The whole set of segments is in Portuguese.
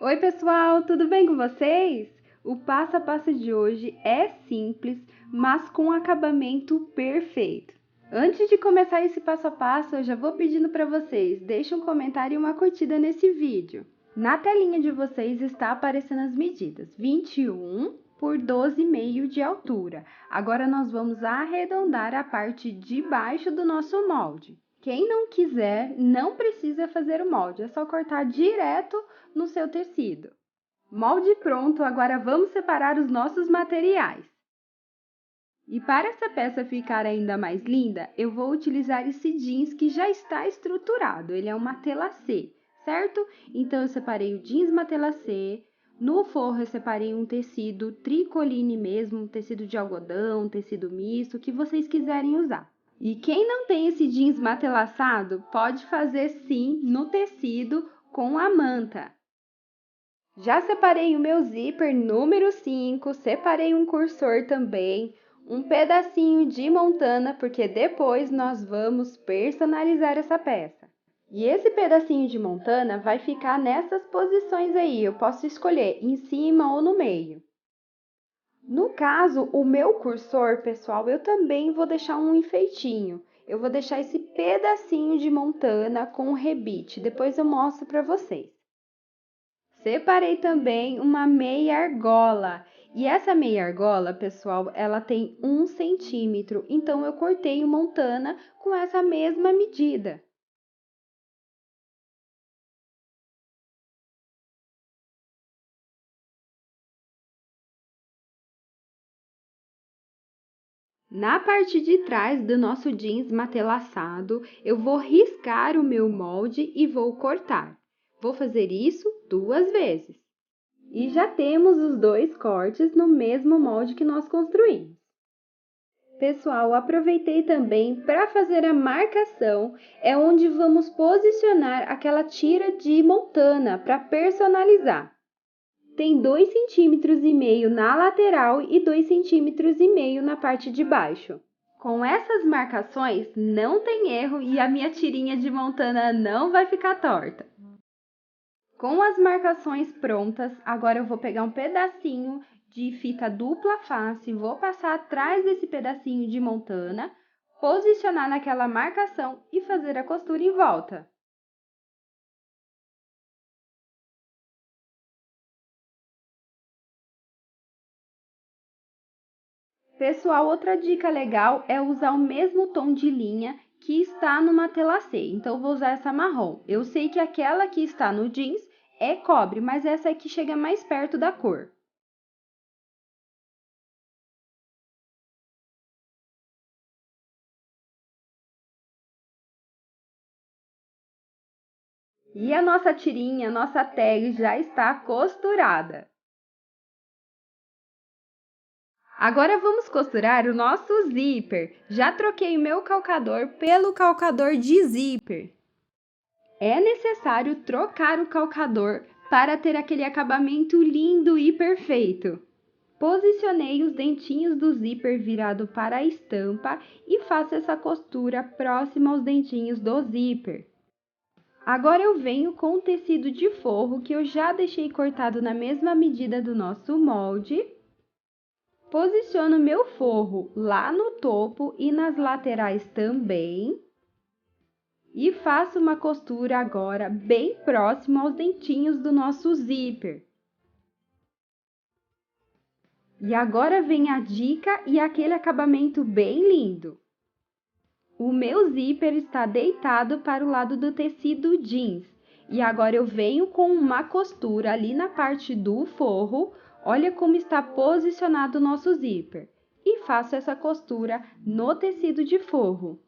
Oi, pessoal, tudo bem com vocês? O passo a passo de hoje é simples, mas com acabamento perfeito. Antes de começar esse passo a passo, eu já vou pedindo para vocês, deixem um comentário e uma curtida nesse vídeo. Na telinha de vocês está aparecendo as medidas, 21 por 12,5 de altura. Agora nós vamos arredondar a parte de baixo do nosso molde. Quem não quiser, não precisa fazer o molde, é só cortar direto no seu tecido. Molde pronto, agora vamos separar os nossos materiais. E para essa peça ficar ainda mais linda, eu vou utilizar esse jeans que já está estruturado, ele é uma telacê, certo? Então, eu separei o jeans matelacê, no forro eu separei um tecido tricoline mesmo, um tecido de algodão, um tecido misto, o que vocês quiserem usar. E quem não tem esse jeans matelaçado, pode fazer sim no tecido com a manta. Já separei o meu zíper número 5, separei um cursor também, um pedacinho de montana, porque depois nós vamos personalizar essa peça. E esse pedacinho de montana vai ficar nessas posições aí, eu posso escolher em cima ou no meio. No caso, o meu cursor, pessoal, eu também vou deixar um enfeitinho. Eu vou deixar esse pedacinho de montana com rebite, depois eu mostro para vocês. Separei também uma meia argola. E essa meia argola, pessoal, ela tem 1 centímetro, então eu cortei o montana com essa mesma medida. Na parte de trás do nosso jeans matelaçado, eu vou riscar o meu molde e vou cortar. Vou fazer isso 2 vezes. E já temos os 2 cortes no mesmo molde que nós construímos. Pessoal, aproveitei também para fazer a marcação, é onde vamos posicionar aquela tira de montana para personalizar. Tem 2,5 cm na lateral e 2,5 cm na parte de baixo. Com essas marcações, não tem erro e a minha tirinha de montana não vai ficar torta. Com as marcações prontas, agora eu vou pegar um pedacinho de fita dupla face, vou passar atrás desse pedacinho de montana, posicionar naquela marcação e fazer a costura em volta. Pessoal, outra dica legal é usar o mesmo tom de linha que está no matelacê. Então, eu vou usar essa marrom. Eu sei que aquela que está no jeans é cobre, mas essa aqui chega mais perto da cor. E a nossa tirinha, a nossa tag já está costurada. Agora vamos costurar o nosso zíper. Já troquei o meu calcador pelo calcador de zíper. É necessário trocar o calcador para ter aquele acabamento lindo e perfeito. Posicionei os dentinhos do zíper virado para a estampa e faço essa costura próxima aos dentinhos do zíper. Agora eu venho com o tecido de forro que eu já deixei cortado na mesma medida do nosso molde. Posiciono meu forro lá no topo e nas laterais também. E faço uma costura agora bem próximo aos dentinhos do nosso zíper. E agora vem a dica e aquele acabamento bem lindo. O meu zíper está deitado para o lado do tecido jeans. E agora eu venho com uma costura ali na parte do forro. Olha como está posicionado o nosso zíper. E faço essa costura no tecido de forro.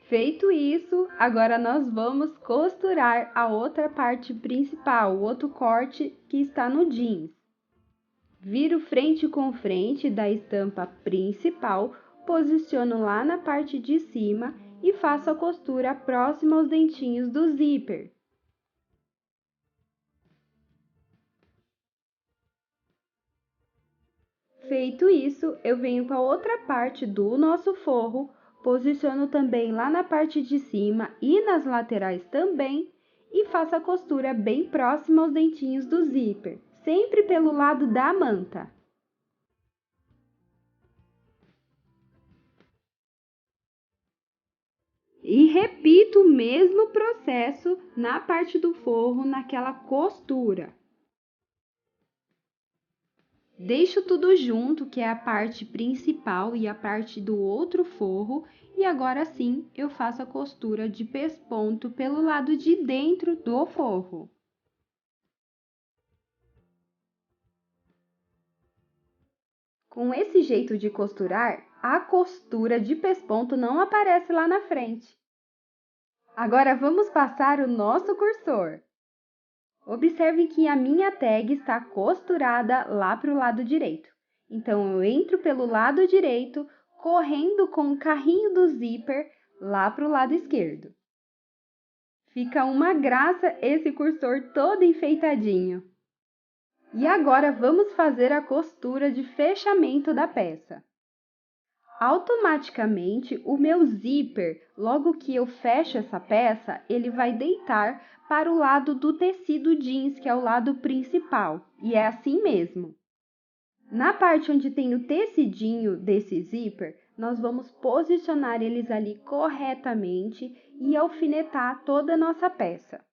Feito isso, agora nós vamos costurar a outra parte principal, o outro corte que está no jeans. Viro frente com frente da estampa principal, posiciono lá na parte de cima e faço a costura próxima aos dentinhos do zíper. Feito isso, eu venho com a outra parte do nosso forro, posiciono também lá na parte de cima e nas laterais também e faço a costura bem próxima aos dentinhos do zíper, sempre pelo lado da manta. E repito o mesmo processo na parte do forro, naquela costura. Deixo tudo junto, que é a parte principal e a parte do outro forro, e agora sim eu faço a costura de pesponto pelo lado de dentro do forro. Com esse jeito de costurar, a costura de pesponto não aparece lá na frente. Agora vamos passar o nosso cursor. Observe que a minha tag está costurada lá para o lado direito. Então, eu entro pelo lado direito, correndo com o carrinho do zíper lá para o lado esquerdo. Fica uma graça esse cursor todo enfeitadinho. E agora vamos fazer a costura de fechamento da peça. Automaticamente, o meu zíper, logo que eu fecho essa peça, ele vai deitar para o lado do tecido jeans, que é o lado principal, e é assim mesmo. Na parte onde tem o tecidinho desse zíper, nós vamos posicionar eles ali corretamente e alfinetar toda a nossa peça.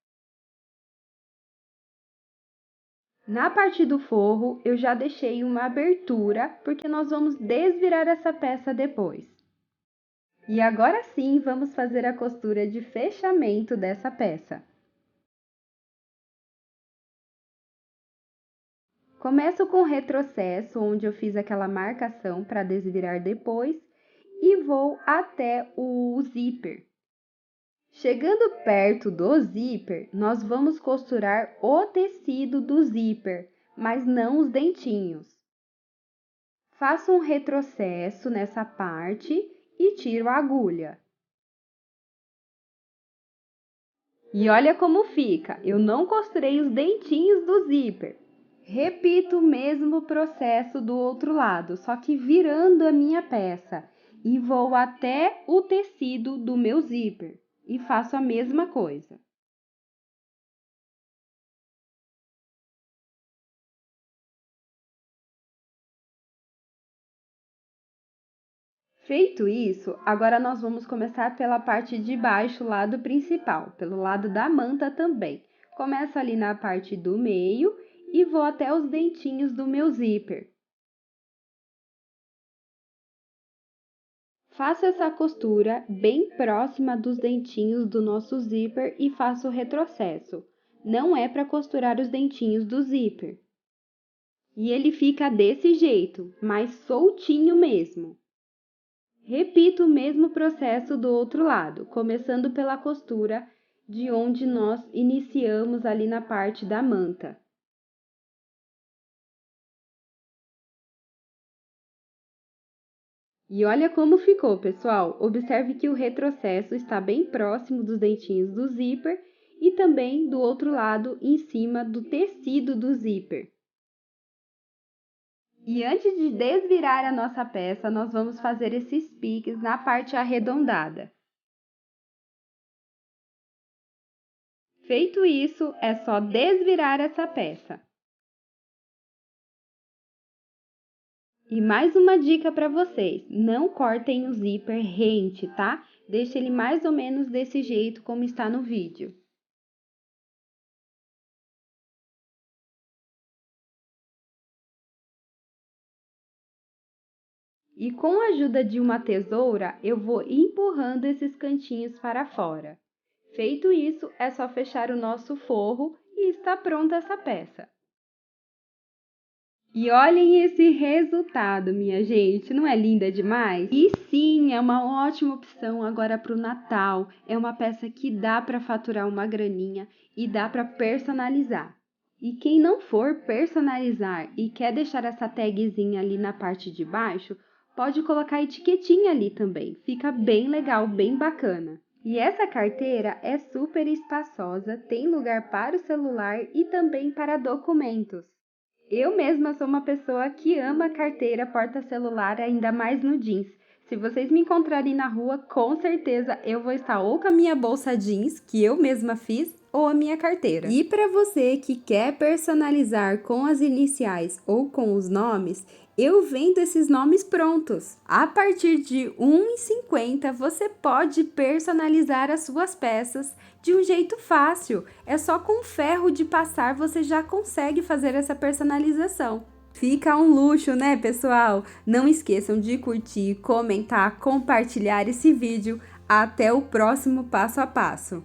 Na parte do forro, eu já deixei uma abertura, porque nós vamos desvirar essa peça depois. E agora sim, vamos fazer a costura de fechamento dessa peça. Começo com o retrocesso, onde eu fiz aquela marcação para desvirar depois, e vou até o zíper. Chegando perto do zíper, nós vamos costurar o tecido do zíper, mas não os dentinhos. Faço um retrocesso nessa parte e tiro a agulha. E olha como fica, eu não costurei os dentinhos do zíper. Repito o mesmo processo do outro lado, só que virando a minha peça. E vou até o tecido do meu zíper e faço a mesma coisa. Feito isso, agora nós vamos começar pela parte de baixo, lado principal, pelo lado da manta também. Começo ali na parte do meio e vou até os dentinhos do meu zíper. Faço essa costura bem próxima dos dentinhos do nosso zíper e faço o retrocesso. Não é para costurar os dentinhos do zíper. E ele fica desse jeito, mais soltinho mesmo. Repito o mesmo processo do outro lado, começando pela costura de onde nós iniciamos ali na parte da manta. E olha como ficou, pessoal! Observe que o retrocesso está bem próximo dos dentinhos do zíper e também do outro lado, em cima do tecido do zíper. E antes de desvirar a nossa peça, nós vamos fazer esses piques na parte arredondada. Feito isso, é só desvirar essa peça. E mais uma dica para vocês, não cortem o zíper rente, tá? Deixe ele mais ou menos desse jeito como está no vídeo. E com a ajuda de uma tesoura, eu vou empurrando esses cantinhos para fora. Feito isso, é só fechar o nosso forro e está pronta essa peça. E olhem esse resultado, minha gente, não é linda demais? E sim, é uma ótima opção agora para o Natal. É uma peça que dá para faturar uma graninha e dá para personalizar. E quem não for personalizar e quer deixar essa tagzinha ali na parte de baixo, pode colocar a etiquetinha ali também. Fica bem legal, bem bacana. E essa carteira é super espaçosa, tem lugar para o celular e também para documentos. Eu mesma sou uma pessoa que ama carteira, porta-celular, ainda mais no jeans. Se vocês me encontrarem na rua, com certeza eu vou estar ou com a minha bolsa jeans, que eu mesma fiz, ou a minha carteira. E para você que quer personalizar com as iniciais ou com os nomes, eu vendo esses nomes prontos. A partir de R$ 1,50 você pode personalizar as suas peças de um jeito fácil. É só com ferro de passar você já consegue fazer essa personalização. Fica um luxo, né, pessoal? Não esqueçam de curtir, comentar, compartilhar esse vídeo. Até o próximo passo a passo.